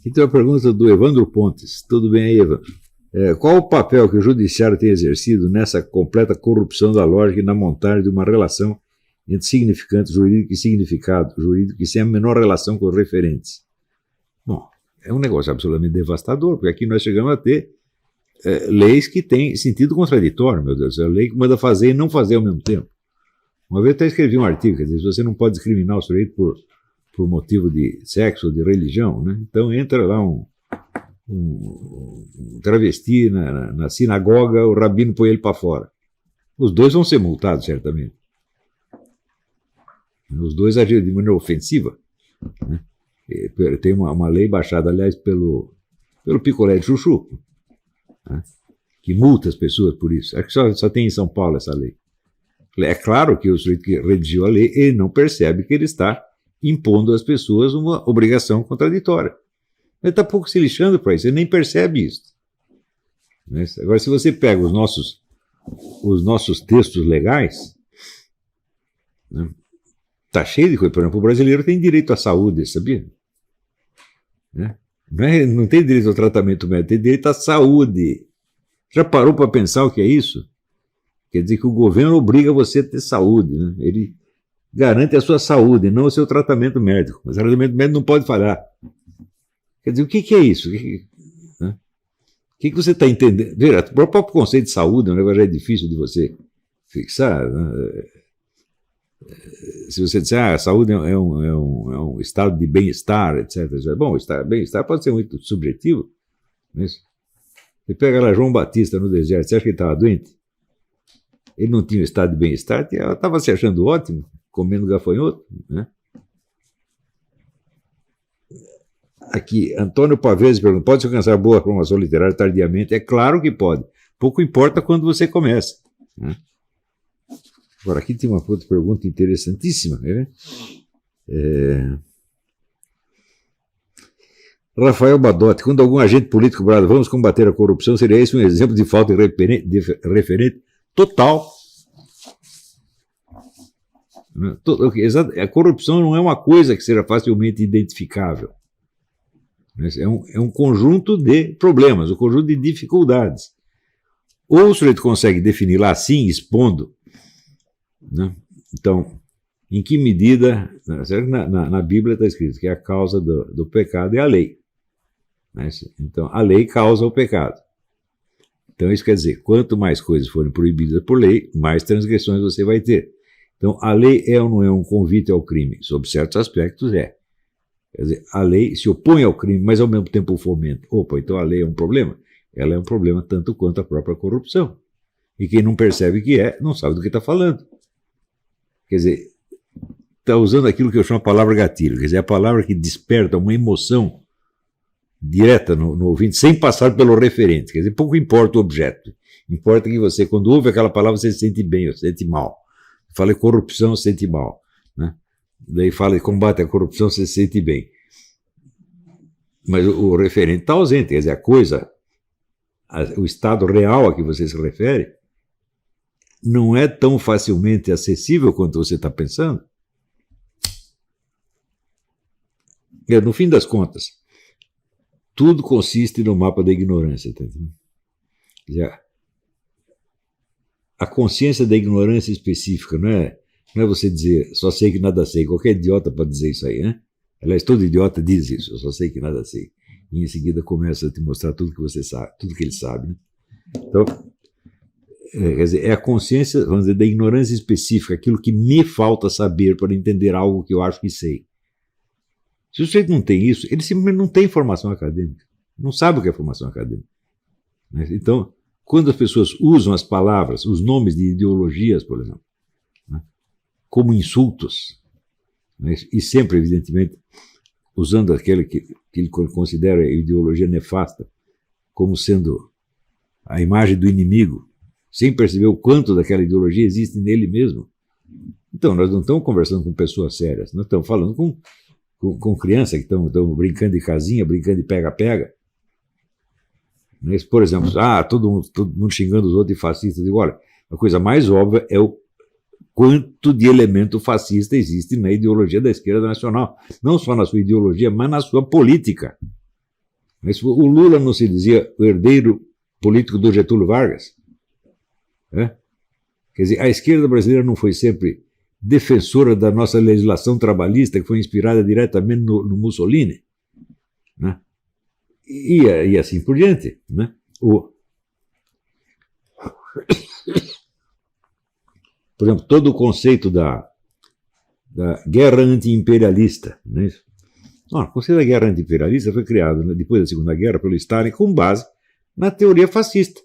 Aqui tem uma pergunta do Evandro Pontes. Tudo bem aí, Evandro? Qual o papel que o judiciário tem exercido nessa completa corrupção da lógica e na montagem de uma relação entre significante jurídico e significado jurídico sem a menor relação com os referentes? Bom, é um negócio absolutamente devastador, porque aqui nós chegamos a ter leis que têm sentido contraditório, meu Deus. É a lei que manda fazer e não fazer ao mesmo tempo. Uma vez eu até escrevi um artigo, quer dizer, você não pode discriminar o sujeito por motivo de sexo ou de religião, né? Então entra lá um travesti na sinagoga, o rabino põe ele para fora. Os dois vão ser multados, certamente. Os dois agiram de maneira ofensiva, né? Tem uma lei baixada, aliás, pelo picolé de chuchu, né? Que multa as pessoas por isso. Acho que só tem em São Paulo essa lei. É claro que o sujeito que redigiu a lei, ele não percebe que ele está impondo às pessoas uma obrigação contraditória. Ele está pouco se lixando para isso, ele nem percebe isso. Agora, se você pega os nossos textos legais, né, tá cheio de coisa. Por exemplo, o brasileiro tem direito à saúde, sabia? Né? Não tem direito ao tratamento médico, tem direito à saúde. Já parou para pensar o que é isso? Quer dizer que o governo obriga você a ter saúde, né? Ele garante a sua saúde, não o seu tratamento médico. Mas o tratamento médico não pode falhar. Quer dizer, o que é isso? O que você está entendendo? Veja, o próprio conceito de saúde é um negócio já difícil de você fixar, né? Se você disser, a saúde é um estado de bem-estar, etc. Bom, bem-estar pode ser muito subjetivo. Não. Você pega lá João Batista no deserto, você acha que ele estava doente? Ele não tinha um estado de bem-estar, ela estava se achando ótimo, comendo gafanhoto, né? Aqui, Antônio Pavese pergunta, pode-se alcançar boa formação literária tardiamente? É claro que pode. Pouco importa quando você começa, né? Agora, aqui tem uma outra pergunta interessantíssima, né? Rafael Badotti, quando algum agente político brada, vamos combater a corrupção, seria esse um exemplo de falta de referente total. A corrupção não é uma coisa que seja facilmente identificável. É um conjunto de problemas, um conjunto de dificuldades. Ou o sujeito consegue definir lá assim, expondo, né? Então, em que medida, na Bíblia está escrito que a causa do pecado é a lei, né? Então, a lei causa o pecado. Então, isso quer dizer, quanto mais coisas forem proibidas por lei, mais transgressões você vai ter. Então, a lei é ou não é um convite ao crime? Sob certos aspectos, é. Quer dizer, a lei se opõe ao crime, mas ao mesmo tempo o fomenta. Opa, então a lei é um problema? Ela é um problema tanto quanto a própria corrupção. E quem não percebe que não sabe do que está falando. Quer dizer, está usando aquilo que eu chamo a palavra gatilho. Quer dizer, a palavra que desperta uma emoção direta no ouvinte, sem passar pelo referente. Quer dizer, pouco importa o objeto. Importa que você, quando ouve aquela palavra, você se sente bem ou se sente mal. Fala em corrupção, se sente mal, né? Daí fala em combate à corrupção, você se sente bem. Mas o referente está ausente. Quer dizer, a coisa, o estado real a que você se refere, não é tão facilmente acessível quanto você está pensando. No fim das contas, tudo consiste no mapa da ignorância. Tá entendendo? Quer dizer, a consciência da ignorância específica não é você dizer, só sei que nada sei. Qualquer idiota pode dizer isso aí, né? Aliás, todo idiota diz isso, eu só sei que nada sei. E em seguida começa a te mostrar tudo que você sabe, tudo que ele sabe, né? Então, quer dizer, é a consciência, vamos dizer, da ignorância específica, aquilo que me falta saber para entender algo que eu acho que sei. Se o sujeito não tem isso, ele simplesmente não tem formação acadêmica. Não sabe o que é formação acadêmica. Então, quando as pessoas usam as palavras, os nomes de ideologias, por exemplo, né, como insultos, né, e sempre, evidentemente, usando aquele que ele considera a ideologia nefasta como sendo a imagem do inimigo, sem perceber o quanto daquela ideologia existe nele mesmo. Então, nós não estamos conversando com pessoas sérias, nós estamos falando com crianças que estão brincando de casinha, brincando de pega-pega. Por exemplo, todo mundo xingando os outros de fascistas. Digo, olha, a coisa mais óbvia é o quanto de elemento fascista existe na ideologia da esquerda nacional. Não só na sua ideologia, mas na sua política. Mas o Lula não se dizia o herdeiro político do Getúlio Vargas? É? Quer dizer, a esquerda brasileira não foi sempre defensora da nossa legislação trabalhista, que foi inspirada diretamente no Mussolini? Né? E assim por diante. Né? Por exemplo, todo o conceito da guerra anti-imperialista. Né? O conceito da guerra anti-imperialista foi criado depois da Segunda Guerra pelo Stalin com base na teoria fascista.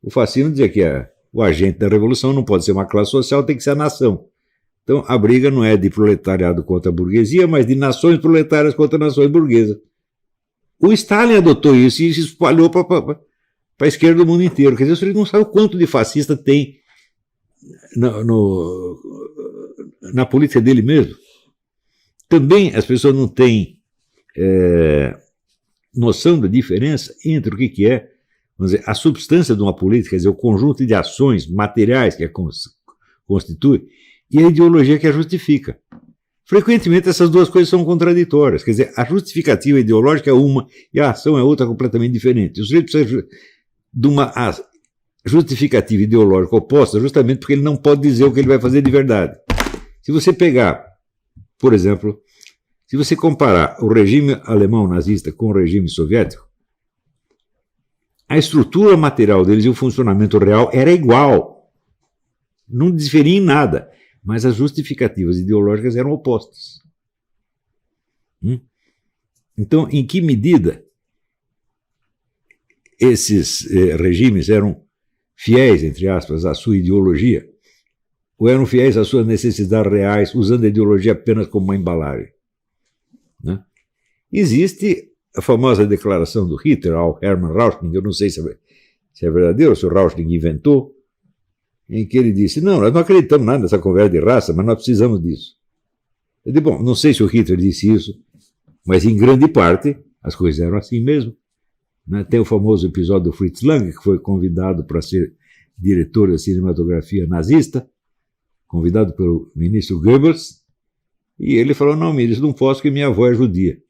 O fascismo dizia que o agente da revolução não pode ser uma classe social, tem que ser a nação. Então a briga não é de proletariado contra a burguesia, mas de nações proletárias contra nações burguesas. O Stalin adotou isso e se espalhou para a esquerda do mundo inteiro. Quer dizer, você não sabe o quanto de fascista tem na política dele mesmo. Também as pessoas não têm noção da diferença entre o que é, vamos dizer, a substância de uma política, quer dizer, o conjunto de ações materiais que a constitui, e a ideologia que a justifica. Frequentemente essas duas coisas são contraditórias, quer dizer, a justificativa ideológica é uma e a ação é outra completamente diferente. O sujeito precisa de uma justificativa ideológica oposta justamente porque ele não pode dizer o que ele vai fazer de verdade. Se você pegar, por exemplo, se você comparar o regime alemão nazista com o regime soviético, a estrutura material deles e o funcionamento real era igual. Não diferia em nada, mas as justificativas ideológicas eram opostas. Então, em que medida esses regimes eram fiéis, entre aspas, à sua ideologia, ou eram fiéis às suas necessidades reais, usando a ideologia apenas como uma embalagem? Né? Existe a famosa declaração do Hitler ao Hermann Rauschning, eu não sei se é verdadeiro, se o Rauschning inventou, em que ele disse, não, nós não acreditamos nada nessa conversa de raça, mas nós precisamos disso. Eu disse, bom, não sei se o Hitler disse isso, mas em grande parte as coisas eram assim mesmo. Né? Tem o famoso episódio do Fritz Lang, que foi convidado para ser diretor da cinematografia nazista, convidado pelo ministro Goebbels, e ele falou, não, ministro, não posso porque minha avó é judia.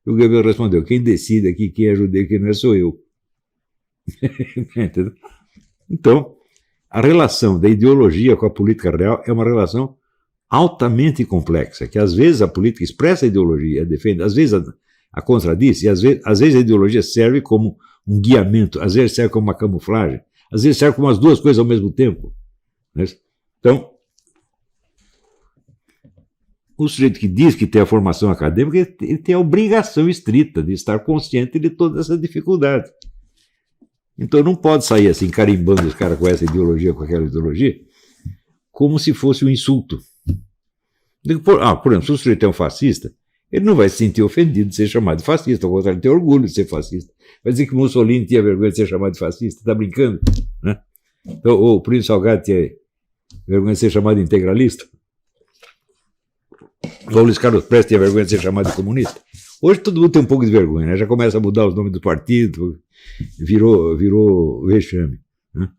E o Goebbels respondeu, quem decide aqui quem é judeu e quem não é sou eu. Então, a relação da ideologia com a política real é uma relação altamente complexa, que às vezes a política expressa a ideologia, defende, às vezes a contradiz, e às vezes a ideologia serve como um guiamento, às vezes serve como uma camuflagem, às vezes serve como as duas coisas ao mesmo tempo. Né? Então, o sujeito que diz que tem a formação acadêmica, ele tem a obrigação estrita de estar consciente de toda essa dificuldade. Então não pode sair assim, carimbando os caras com essa ideologia, com aquela ideologia, como se fosse um insulto. Por exemplo, se o sujeito é um fascista, ele não vai se sentir ofendido de ser chamado de fascista, ao contrário, ele tem orgulho de ser fascista. Vai dizer que Mussolini tinha vergonha de ser chamado de fascista, está brincando? Né? Então, o Príncipe Salgado tinha vergonha de ser chamado de integralista? O Luiz Carlos Prestes tinha vergonha de ser chamado de comunista? Hoje todo mundo tem um pouco de vergonha, né? Já começa a mudar os nomes do partido, virou vexame. Né?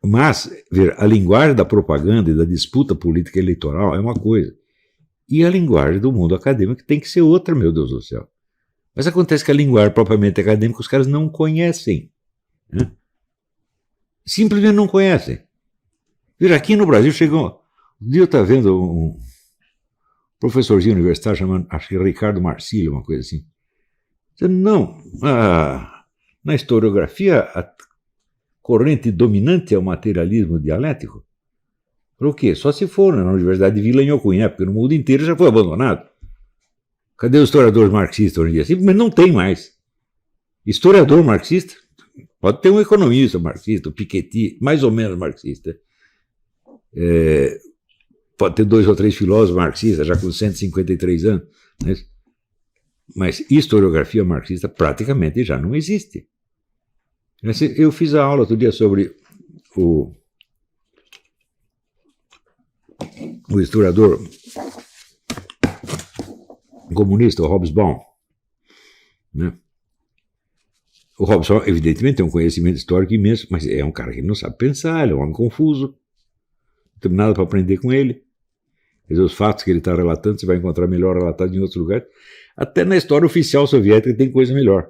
Mas, a linguagem da propaganda e da disputa política eleitoral é uma coisa. E a linguagem do mundo acadêmico tem que ser outra, meu Deus do céu. Mas acontece que a linguagem propriamente acadêmica os caras não conhecem. Né? Simplesmente não conhecem. Aqui no Brasil chegou... Um dia eu estava vendo um professorzinho universitário chamado, acho que Ricardo Marcílio, uma coisa assim. Dizendo, não, na historiografia a corrente dominante é o materialismo dialético. Por quê? Só se for na Universidade de Vila Nhocuí, né? Porque no mundo inteiro já foi abandonado. Cadê os historiadores marxistas hoje em dia? Simplesmente não tem mais. Historiador marxista? Pode ter um economista marxista, o Piketty, mais ou menos marxista. Pode ter 2 ou 3 filósofos marxistas, já com 153 anos. Né? Mas historiografia marxista praticamente já não existe. Eu fiz a aula outro dia sobre o historiador comunista, o Hobsbawm. Né? O Hobsbawm, evidentemente, tem um conhecimento histórico imenso, mas é um cara que não sabe pensar, ele é um homem confuso, não tem nada para aprender com ele. Quer dizer, os fatos que ele está relatando, você vai encontrar melhor relatado em outros lugares. Até na história oficial soviética tem coisa melhor.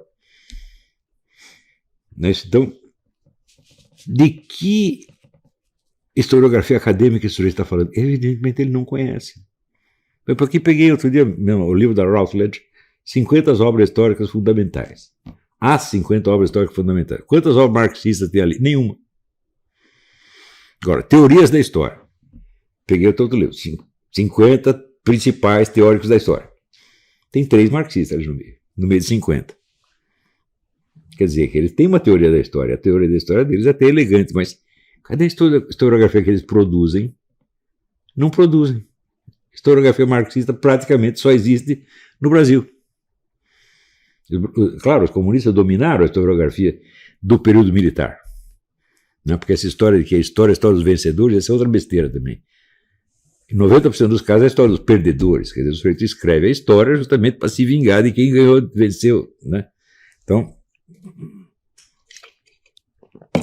Então, de que historiografia acadêmica esse sujeito está falando? Evidentemente ele não conhece. Eu aqui peguei outro dia o livro da Routledge, 50 obras históricas fundamentais. As 50 obras históricas fundamentais. Quantas obras marxistas tem ali? Nenhuma. Agora, teorias da história. Peguei outro livro, 50 principais teóricos da história. Tem 3 marxistas ali no meio de 50. Quer dizer, que eles têm uma teoria da história. A teoria da história deles é até elegante, mas cadê a historiografia que eles produzem? Não produzem. Historiografia marxista praticamente só existe no Brasil. Claro, os comunistas dominaram a historiografia do período militar. Né? Porque essa história de que a história dos vencedores, essa é outra besteira também. Em 90% dos casos é a história dos perdedores. Quer dizer, o sujeito escreve a história justamente para se vingar de quem ganhou, venceu. Né? Então,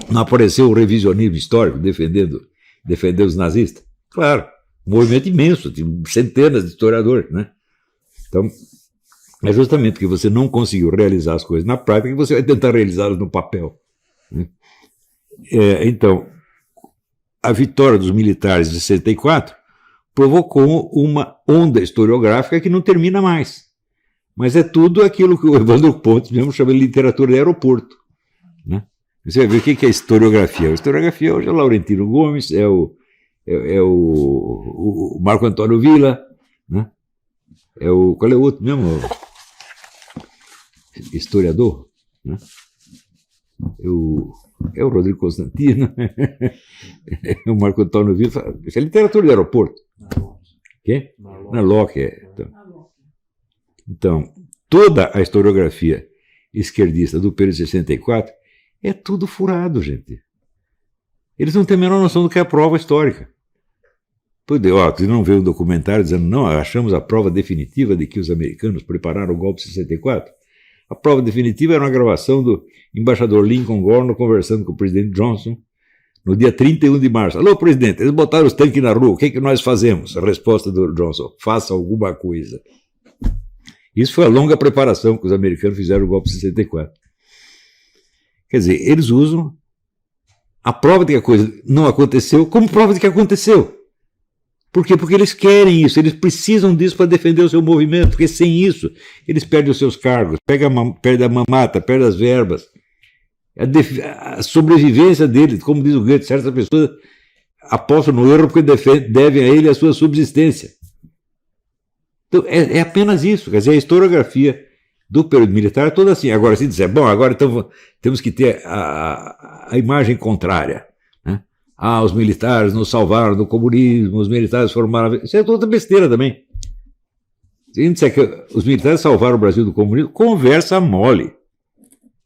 não apareceu o revisionismo histórico defendendo os nazistas? Claro, um movimento imenso, tem centenas de historiadores. Né? Então, é justamente porque você não conseguiu realizar as coisas na prática que você vai tentar realizá-las no papel. Né? Então, a vitória dos militares de 64 provocou uma onda historiográfica que não termina mais. Mas é tudo aquilo que o Evandro Pontes mesmo chama de literatura de aeroporto. Né? Você vai ver o que é historiografia. A historiografia hoje é o Laurentino Gomes, é o Marco Antônio Villa, né? Qual é o outro mesmo? Historiador, né? É o Rodrigo Constantino, é o Marco Antônio Villa. Isso é literatura de aeroporto. Quê? Na Locke. Então, toda a historiografia esquerdista do período de 64 é tudo furado, gente. Eles não têm a menor noção do que é a prova histórica. Você não vê um documentário dizendo, não, achamos a prova definitiva de que os americanos prepararam o golpe de 64? A prova definitiva era uma gravação do embaixador Lincoln Gorno conversando com o presidente Johnson no dia 31 de março. Alô, presidente, eles botaram os tanques na rua, o que nós fazemos? A resposta do Johnson, faça alguma coisa. Isso foi a longa preparação que os americanos fizeram o golpe de 64. Quer dizer, eles usam a prova de que a coisa não aconteceu como prova de que aconteceu. Por quê? Porque eles querem isso, eles precisam disso para defender o seu movimento, porque sem isso eles perdem os seus cargos, perdem a mamata, perdem as verbas. A sobrevivência deles, como diz o Goethe, certas pessoas apostam no erro porque devem a ele a sua subsistência. Então, é apenas isso, quer dizer, a historiografia do período militar é toda assim. Agora, se disser, bom, agora então temos que ter a imagem contrária. Né? Os militares nos salvaram do comunismo, os militares formaram... Isso é outra besteira também. Se a gente disser que os militares salvaram o Brasil do comunismo, conversa mole.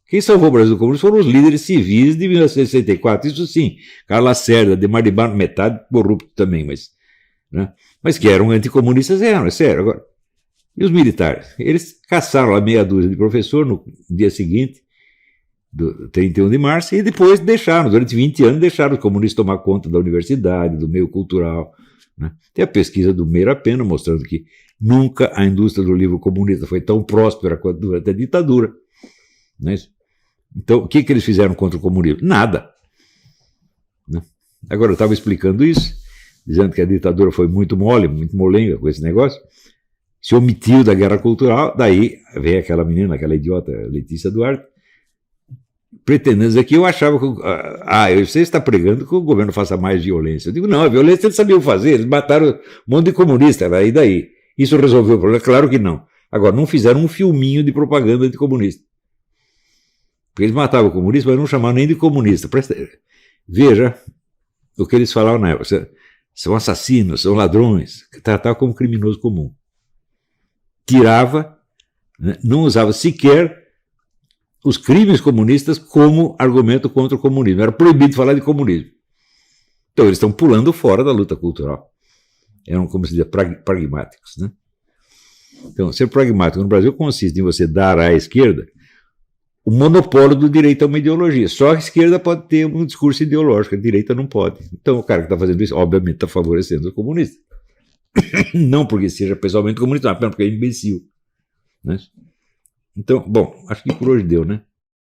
Quem salvou o Brasil do comunismo foram os líderes civis de 1964. Isso sim, Carlos Lacerda, Adhemar de Barros, metade corrupto também, mas que eram anticomunistas, é sério. Agora, e os militares? Eles caçaram lá meia dúzia de professor no dia seguinte, do 31 de março, e depois durante 20 anos, deixaram os comunistas tomar conta da universidade, do meio cultural. Né? Tem a pesquisa do Meira Pena mostrando que nunca a indústria do livro comunista foi tão próspera quanto durante a ditadura. Não é isso? Então, o que eles fizeram contra o comunismo? Nada. Né? Agora, eu estava explicando isso, dizendo que a ditadura foi muito mole, muito molenga com esse negócio, se omitiu da guerra cultural, daí veio aquela menina, aquela idiota Letícia Duarte, pretendendo dizer que eu achava que você está pregando que o governo faça mais violência. Eu digo, não, a violência eles sabiam fazer, eles mataram um monte de comunista, e daí? Isso resolveu o problema? Claro que não. Agora, não fizeram um filminho de propaganda anticomunista. Porque eles matavam o comunista, mas não chamavam nem de comunista. Veja o que eles falavam na época. São assassinos, são ladrões, tratavam como criminoso comum. Tirava, né, não usava sequer os crimes comunistas como argumento contra o comunismo. Era proibido falar de comunismo. Então eles estão pulando fora da luta cultural. Eram, como se diz, pragmáticos. Né? Então, ser pragmático no Brasil consiste em você dar à esquerda o monopólio do direito a uma ideologia. Só a esquerda pode ter um discurso ideológico, a direita não pode. Então o cara que está fazendo isso, obviamente, está favorecendo os comunistas. Não porque seja pessoalmente comunista, mas porque é imbecil. Né? Então, bom, acho que por hoje deu, né?